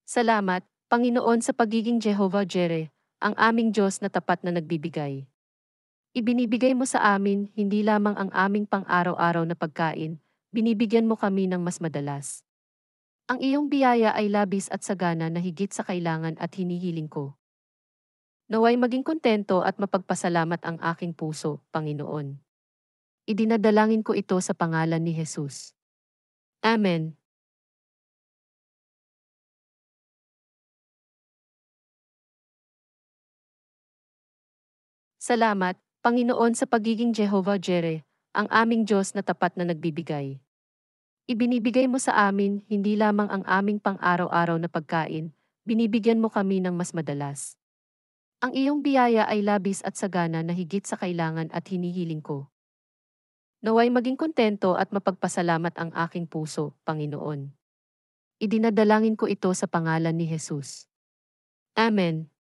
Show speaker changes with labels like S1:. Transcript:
S1: Salamat, Panginoon sa pagiging Jehovah Jireh, ang aming Diyos na tapat na nagbibigay. Ibinibigay mo sa amin hindi lamang ang aming pang-araw-araw na pagkain, binibigyan mo kami ng mas madalas. Ang iyong biyaya ay labis at sagana na higit sa kailangan at hinihiling ko. Naway maging kontento at mapagpasalamat ang aking puso, Panginoon. Idinadalangin ko ito sa pangalan ni Jesus. Amen. Salamat, Panginoon sa pagiging Jehovah Jireh, ang aming Diyos na tapat na nagbibigay. Ibinibigay mo sa amin hindi lamang ang aming pang-araw-araw na pagkain, binibigyan mo kami ng mas madalas. Ang iyong biyaya ay labis at sagana na higit sa kailangan at hinihiling ko. Naway maging kontento at mapagpasalamat ang aking puso, Panginoon. Idinadalangin ko ito sa pangalan ni Jesus. Amen.